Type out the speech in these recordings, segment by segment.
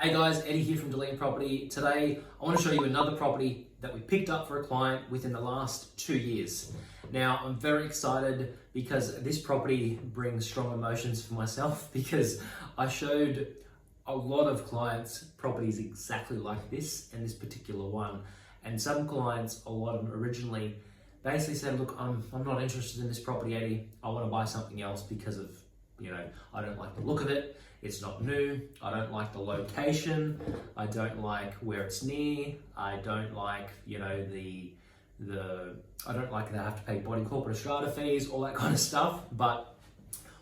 Hey guys, Eddie here from Brisbane Property. Today, I want to show you another property that we picked up for a client within the last 2 years. Now, I'm very excited because this property brings strong emotions for myself because I showed a lot of clients properties exactly like this and this particular one. And some clients, a lot of them originally, basically said, look, I'm not interested in this property, Eddie. I want to buy something else because of, I don't like the look of it. It's not new. I don't like the location. I don't like where it's near. I don't like, I don't like that I have to pay body corporate strata fees, all that kind of stuff. But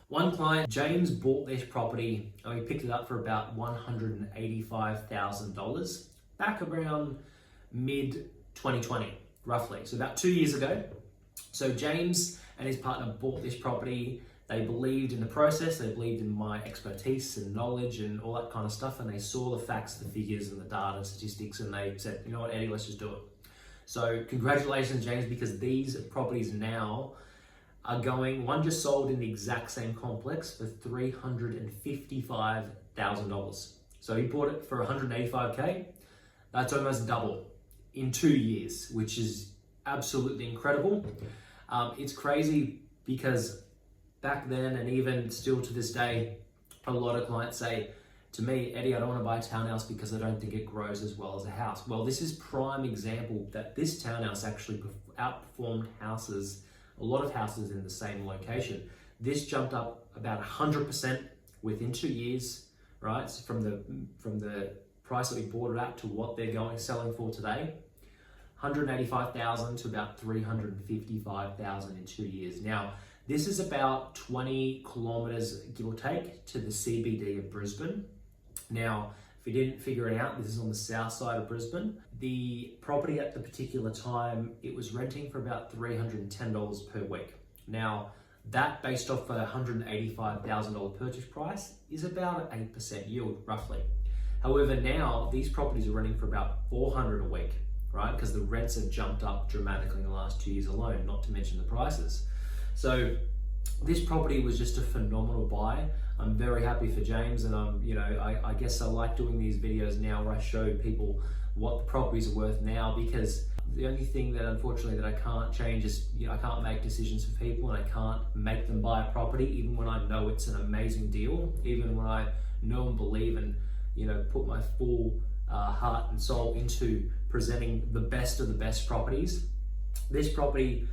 one client, James, bought this property and we picked it up for about $185,000 back around mid 2020, roughly. So about 2 years ago. So James and his partner bought this property. They believed in the process, they believed in my expertise and knowledge and all that kind of stuff, and they saw the facts, the figures and the data and statistics, and they said, you know what, Eddie, let's just do it. So congratulations, James, because these properties now are going, one just sold in the exact same complex for $355,000. So he bought it for $185K. That's almost double in 2 years, which is absolutely incredible. It's crazy because back then, and even still to this day, a lot of clients say to me, Eddie, I don't want to buy a townhouse because I don't think it grows as well as a house. Well, this is prime example that this townhouse actually outperformed houses, a lot of houses in the same location. This jumped up about 100% within 2 years, right? So from the price that we bought it at to what they're selling for today. 185,000 to about 355,000 in 2 years. Now, this is about 20 kilometers, give or take, to the CBD of Brisbane. Now, if you didn't figure it out, this is on the south side of Brisbane. The property at the particular time, it was renting for about $310 per week. Now, that based off a $185,000 purchase price is about an 8% yield, roughly. However, now these properties are renting for about $400 a week, right? Because the rents have jumped up dramatically in the last 2 years alone, not to mention the prices. So this property was just a phenomenal buy. I'm very happy for James, and I guess I like doing these videos now where I show people what the properties are worth now, because the only thing that unfortunately that I can't change is, I can't make decisions for people and I can't make them buy a property even when I know it's an amazing deal, even when I know and believe and, put my full heart and soul into presenting the best of the best properties. This property,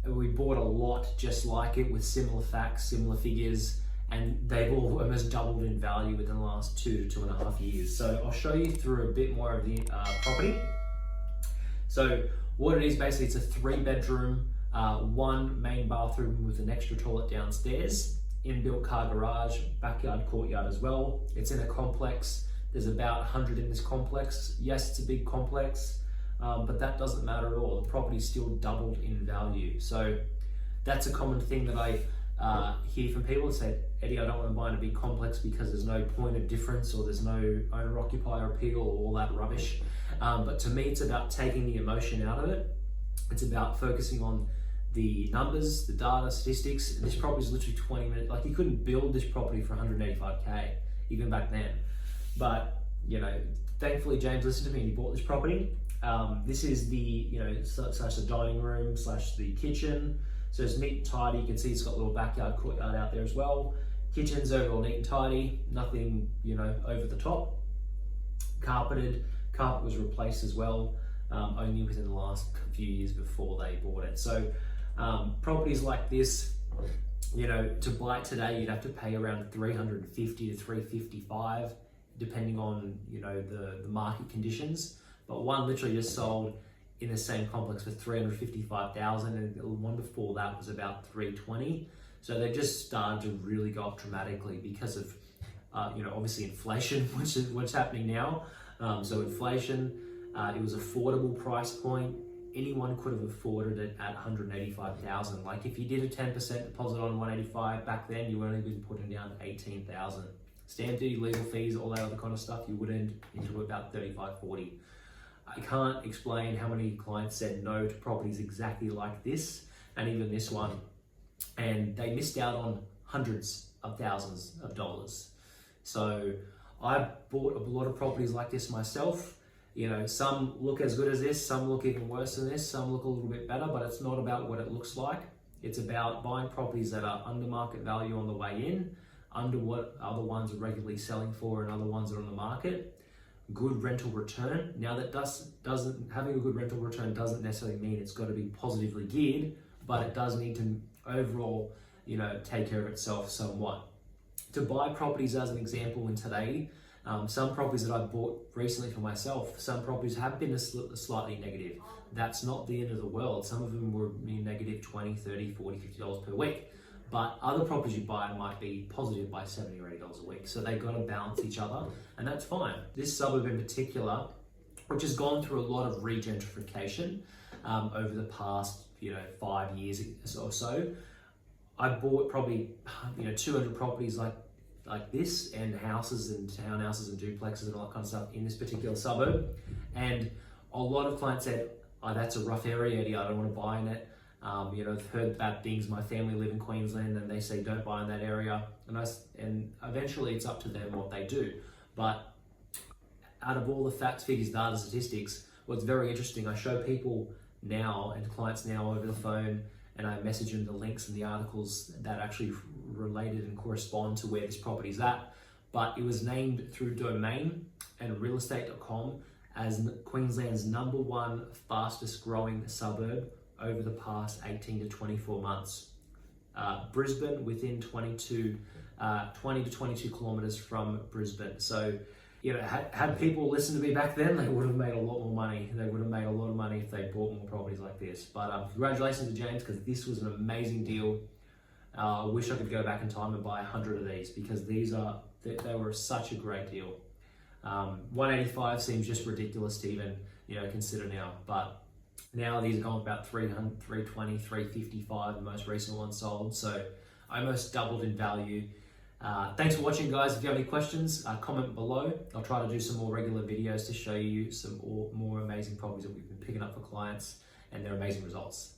we bought a lot just like it with similar facts, similar figures, and they've all almost doubled in value within the last 2 to 2.5 years. So I'll show you through a bit more of the property. So what it is, basically, it's a 3-bedroom, 1 main bathroom with an extra toilet downstairs, inbuilt car garage, backyard, courtyard as well. It's in a complex. There's about 100 in this complex. Yes, it's a big complex. But that doesn't matter at all. The property still doubled in value. So that's a common thing that I hear from people that say, Eddie, I don't want to buy in a big complex because there's no point of difference or there's no owner-occupier appeal or all that rubbish. But to me, it's about taking the emotion out of it. It's about focusing on the numbers, the data, statistics. This property is literally 20 minutes. Like, you couldn't build this property for 185K even back then. But, thankfully, James listened to me and he bought this property. This is the, slash the dining room, slash the kitchen. So it's neat and tidy. You can see it's got a little backyard, courtyard out there as well. Kitchen's overall neat and tidy, nothing, over the top. Carpeted, carpet was replaced as well, only within the last few years before they bought it. So properties like this, to buy it today, you'd have to pay around $350 to $355, depending on, the market conditions. But one literally just sold in the same complex for $355,000, and the one before that was about $320. So they just started to really go up dramatically because of, obviously inflation, which is what's happening now. So inflation, it was affordable price point. Anyone could have afforded it at $185,000. Like, if you did a 10% deposit on $185 back then, you would only be putting down $18,000. Stamp duty, legal fees, all that other kind of stuff, you would end into about $35, $40. I can't explain how many clients said no to properties exactly like this, and even this one, and they missed out on hundreds of thousands of dollars. So I've bought a lot of properties like this myself. You know, some look as good as this, some look even worse than this, some look a little bit better, but it's not about what it looks like. It's about buying properties that are under market value on the way in, under what other ones are regularly selling for and other ones that are on the market. Good rental return. Now that doesn't having a good rental return doesn't necessarily mean it's got to be positively geared, but it does need to overall, you know, take care of itself somewhat. To buy properties as an example in today, some properties that I've bought recently for myself, some properties have been slightly negative. That's not the end of the world. Some of them were negative 20, 30, 40, $50 per week. But other properties you buy might be positive by $70 or $80 a week. So they've got to balance each other, and that's fine. This suburb in particular, which has gone through a lot of regentrification over the past 5 years or so. I bought probably 200 properties like this, and houses and townhouses and duplexes and all that kind of stuff in this particular suburb. And a lot of clients said, "Oh, that's a rough area, Eddie. I don't want to buy in it. I've heard bad things. My family live in Queensland, and they say don't buy in that area." And eventually, it's up to them what they do. But out of all the facts, figures, data, statistics, what's very interesting, I show people now and clients now over the phone, and I message them the links and the articles that actually related and correspond to where this property is at. But it was named through Domain and realestate.com as Queensland's #1 fastest growing suburb over the past 18 to 24 months. Brisbane within 20 to 22 kilometers from Brisbane. So, had people listened to me back then, they would have made a lot more money. They would have made a lot of money if they bought more properties like this. But congratulations to James, because this was an amazing deal. I wish I could go back in time and buy 100 of these, because they were such a great deal. 185 seems just ridiculous to even consider now, but now these are going about 300, 320, 355, the most recent one sold. So I almost doubled in value. Thanks for watching, guys. If you have any questions, comment below. I'll try to do some more regular videos to show you some more amazing properties that we've been picking up for clients and their amazing results.